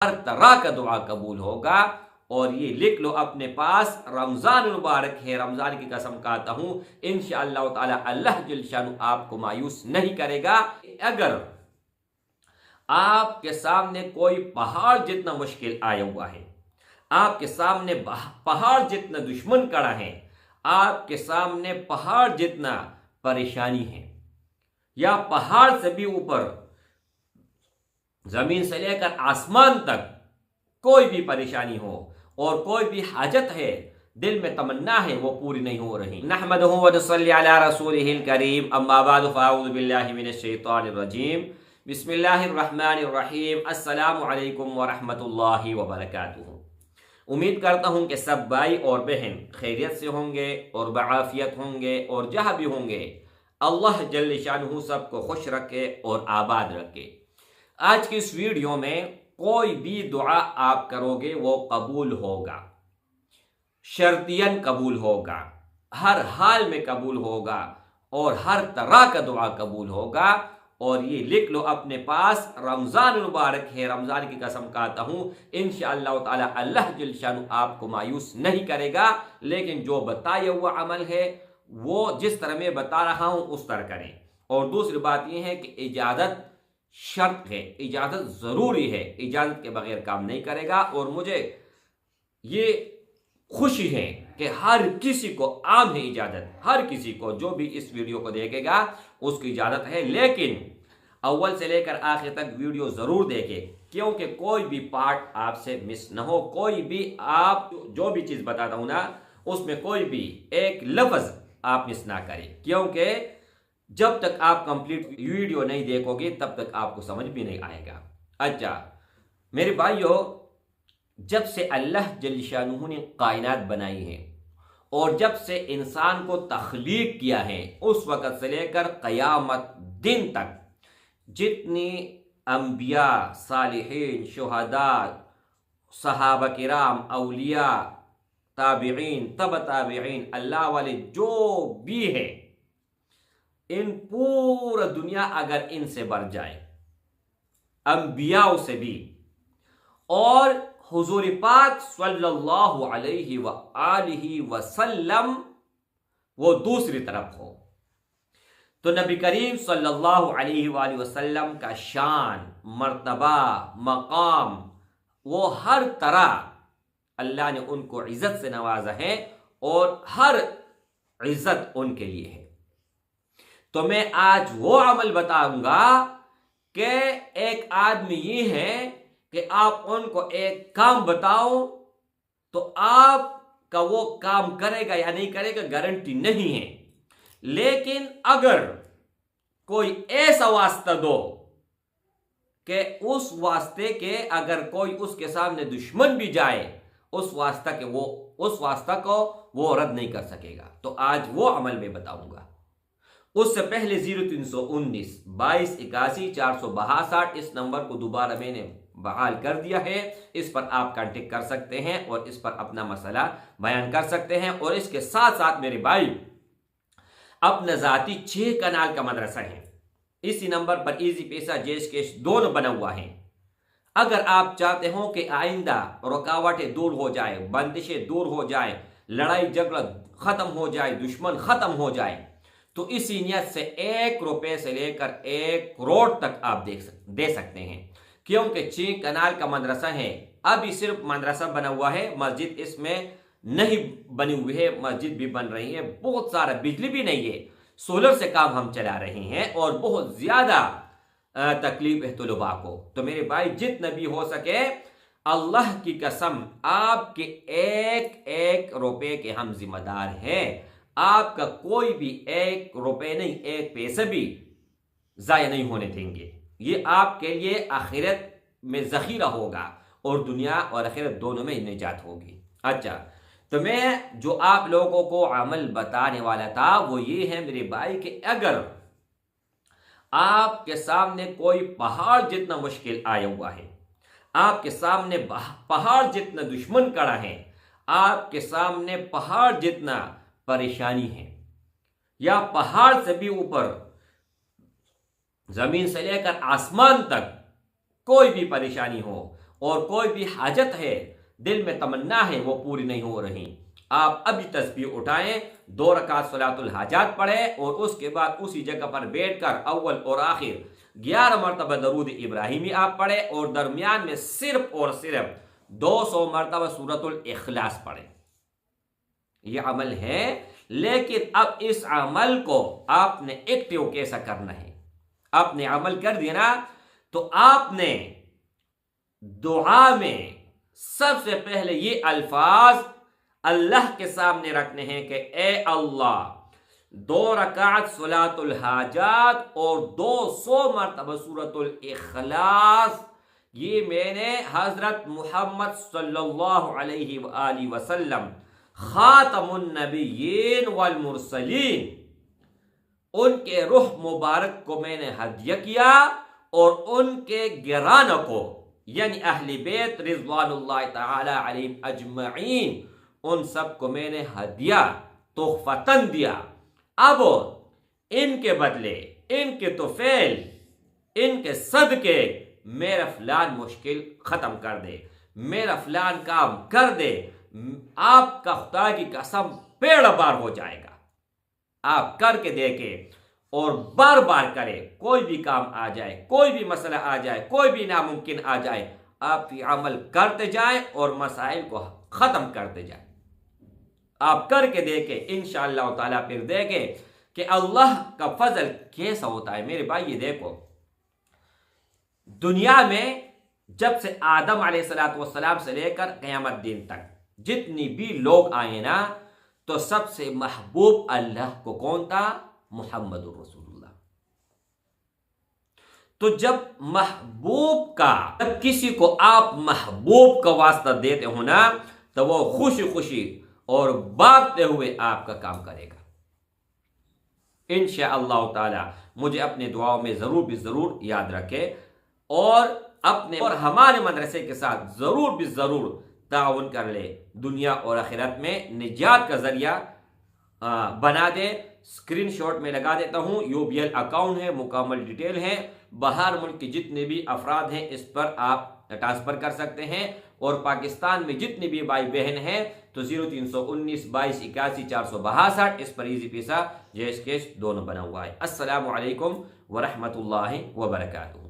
ہر طرح کا دعا قبول ہوگا۔ اور یہ لکھ لو اپنے پاس، رمضان المبارک ہے، رمضان کی قسم کھاتا ہوں انشاءاللہ تعالی اللہ جل شانہ آپ کو مایوس نہیں کرے گا۔ اگر آپ کے سامنے کوئی پہاڑ جتنا مشکل آیا ہوا ہے، آپ کے سامنے پہاڑ جتنا دشمن کڑا ہے، آپ کے سامنے پہاڑ جتنا پریشانی ہے، یا پہاڑ سے بھی اوپر زمین سے لے کر آسمان تک کوئی بھی پریشانی ہو اور کوئی بھی حاجت ہے، دل میں تمنا ہے، وہ پوری نہیں ہو رہی، نحمدہ و نصلی علی رسولہ الکریم، اما بعد فاعوذ باللہ من الشیطان الرجیم، بسم اللہ الرحمن الرحیم، السلام علیکم ورحمۃ اللہ وبرکاتہ۔ امید کرتا ہوں کہ سب بھائی اور بہن خیریت سے ہوں گے اور بعافیت ہوں گے، اور جہاں بھی ہوں گے اللہ جل شانہ سب کو خوش رکھے اور آباد رکھے۔ آج کی اس ویڈیو میں کوئی بھی دعا آپ کرو گے وہ قبول ہوگا، شرطیاً قبول ہوگا، ہر حال میں قبول ہوگا، اور ہر طرح کا دعا قبول ہوگا۔ اور یہ لکھ لو اپنے پاس، رمضان المبارک ہے، رمضان کی قسم کھاتا ہوں انشاءاللہ تعالی اللہ جل شانہ آپ کو مایوس نہیں کرے گا، لیکن جو بتایا ہوا عمل ہے وہ جس طرح میں بتا رہا ہوں اس طرح کریں۔ اور دوسری بات یہ ہے کہ اجازت شرط ہے، اجازت ضروری ہے، اجازت کے بغیر کام نہیں کرے گا۔ اور مجھے یہ خوشی ہے کہ ہر کسی کو عام ہے اجازت، ہر کسی کو جو بھی اس ویڈیو کو دیکھے گا اس کی اجازت ہے، لیکن اول سے لے کر آخر تک ویڈیو ضرور دیکھے، کیونکہ کوئی بھی پارٹ آپ سے مس نہ ہو، کوئی بھی آپ جو بھی چیز بتاتا ہوں نا اس میں کوئی بھی ایک لفظ آپ مس نہ کریں، کیونکہ جب تک آپ کمپلیٹ ویڈیو نہیں دیکھو گے تب تک آپ کو سمجھ بھی نہیں آئے گا۔ اچھا میرے بھائیو، جب سے اللہ جل شانہ نے کائنات بنائی ہے اور جب سے انسان کو تخلیق کیا ہے، اس وقت سے لے کر قیامت دن تک جتنی انبیاء، صالحین، شہداء، صحابہ کرام، اولیاء، تابعین، تبع تابعین، اللہ والے جو بھی ہیں، ان پورا دنیا اگر ان سے بھر جائے، انبیاء سے بھی، اور حضور پاک صلی اللہ علیہ وآلہ وسلم وہ دوسری طرف ہو، تو نبی کریم صلی اللہ علیہ وآلہ وسلم کا شان، مرتبہ، مقام، وہ ہر طرح اللہ نے ان کو عزت سے نوازا ہے، اور ہر عزت ان کے لیے ہے۔ تو میں آج وہ عمل بتاؤں گا کہ ایک آدمی یہ ہے کہ آپ ان کو ایک کام بتاؤ تو آپ کا وہ کام کرے گا یا نہیں کرے گا گارنٹی نہیں ہے، لیکن اگر کوئی ایسا واسطہ دو کہ اس واسطے کے اگر کوئی اس کے سامنے دشمن بھی جائے اس واسطہ کو وہ رد نہیں کر سکے گا، تو آج وہ عمل میں بتاؤں گا۔ اس سے پہلے 0319 22 81 462 اس نمبر کو دوبارہ میں نے بحال کر دیا ہے، اس پر آپ کانٹیکٹ کر سکتے ہیں اور اس پر اپنا مسئلہ بیان کر سکتے ہیں۔ اور اس کے ساتھ ساتھ میرے بھائی اپنا ذاتی 6 کنال کا مدرسہ ہے، اسی نمبر پر ایزی پیسہ جیش کیش دونوں بنا ہوا ہے۔ اگر آپ چاہتے ہو کہ آئندہ رکاوٹیں دور ہو جائے، بندشیں دور ہو جائے، لڑائی جھگڑا ختم ہو جائے، دشمن ختم ہو جائے، تو اسی نیت سے 1 روپے سے لے کر 1 کروڑ تک آپ دے سکتے ہیں، کیونکہ 6 کنال کا مدرسہ ہے۔ ابھی صرف مدرسہ بنا ہوا ہے، مسجد اس میں نہیں بنی ہوئی ہے، مسجد بھی بن رہی ہے، بہت سارا بجلی بھی نہیں ہے، سولر سے کام ہم چلا رہے ہیں، اور بہت زیادہ تکلیف ہے طلباء کو۔ تو میرے بھائی جتنا بھی ہو سکے اللہ کی قسم آپ کے 1 روپے کے ہم ذمہ دار ہیں، آپ کا کوئی بھی 1 روپے نہیں، 1 پیسہ بھی ضائع نہیں ہونے دیں گے، یہ آپ کے لیے آخرت میں ذخیرہ ہوگا اور دنیا اور آخرت دونوں میں نجات ہوگی۔ اچھا تو میں جو آپ لوگوں کو عمل بتانے والا تھا وہ یہ ہے میرے بھائی کہ اگر آپ کے سامنے کوئی پہاڑ جتنا مشکل آیا ہوا ہے، آپ کے سامنے پہاڑ جتنا دشمن کڑا ہے، آپ کے سامنے پہاڑ جتنا پریشانی ہے، یا پہاڑ سے بھی اوپر زمین سے لے کر آسمان تک کوئی بھی پریشانی ہو، اور کوئی بھی حاجت ہے، دل میں تمنا ہے، وہ پوری نہیں ہو رہی، آپ ابھی تسبیح اٹھائیں، 2 رکعت صلاۃ الحاجات پڑھیں اور اس کے بعد اسی جگہ پر بیٹھ کر اول اور آخر 11 مرتبہ درود ابراہیمی آپ پڑھیں اور درمیان میں صرف اور صرف 200 مرتبہ سورۃ الاخلاص پڑھیں۔ یہ عمل ہے، لیکن اب اس عمل کو آپ نے ایکٹیو کیسا کرنا ہے؟ آپ نے عمل کر دیا نا، تو آپ نے دعا میں سب سے پہلے یہ الفاظ اللہ کے سامنے رکھنے ہیں کہ اے اللہ، 2 رکعت صلاۃ الحاجات اور 200 مرتبہ سورۃ الاخلاص، یہ میں نے حضرت محمد صلی اللہ علیہ وآلہ وسلم خاتم النبیین والمرسلین، ان کے روح مبارک کو میں نے ہدیہ کیا، اور ان کے گرانوں کو یعنی اہل بیت رضوان اللہ تعالی علیہم اجمعین، ان سب کو میں نے ہدیہ تحفتاً دیا۔ اب ان کے بدلے، ان کے طفیل، ان کے صدقے میرا فلان مشکل ختم کر دے، میرا فلان کام کر دے، آپ کا خدا کی قسم پیڑ بار ہو جائے گا۔ آپ کر کے دیکھیں اور بار بار کریں، کوئی بھی کام آ جائے، کوئی بھی مسئلہ آ جائے، کوئی بھی ناممکن آ جائے، آپ یہ عمل کرتے جائیں اور مسائل کو ختم کرتے جائیں۔ آپ کر کے دیکھیں انشاءاللہ تعالیٰ، پھر دیکھیں کہ اللہ کا فضل کیسا ہوتا ہے۔ میرے بھائی یہ دیکھو، دنیا میں جب سے آدم علیہ السلام سے لے کر قیامت دن تک جتنی بھی لوگ آئے نا، تو سب سے محبوب اللہ کو کون تھا؟ محمد الرسول اللہ۔ تو جب محبوب کا، جب کسی کو آپ محبوب کا واسطہ دیتے ہو نا، تو وہ خوشی خوشی اور بھاگتے ہوئے آپ کا کام کرے گا انشاءاللہ تعالی۔ مجھے اپنے دعاؤں میں ضرور بھی ضرور یاد رکھے، اور اپنے اور ہمارے مدرسے کے ساتھ ضرور بھی ضرور تعاون کر لے، دنیا اور آخرت میں نجات کا ذریعہ بنا دے۔ اسکرین شاٹ میں لگا دیتا ہوں، UBL اکاؤنٹ ہے، مکمل ڈیٹیل ہے، باہر ملک کے جتنے بھی افراد ہیں اس پر آپ ٹرانسفر کر سکتے ہیں، اور پاکستان میں جتنے بھی بھائی بہن ہیں تو 0319 22 81 462 اس پر ایزی پیسہ جیس کیش دونوں بنا ہوا ہے۔ السلام علیکم ورحمۃ اللہ وبرکاتہ۔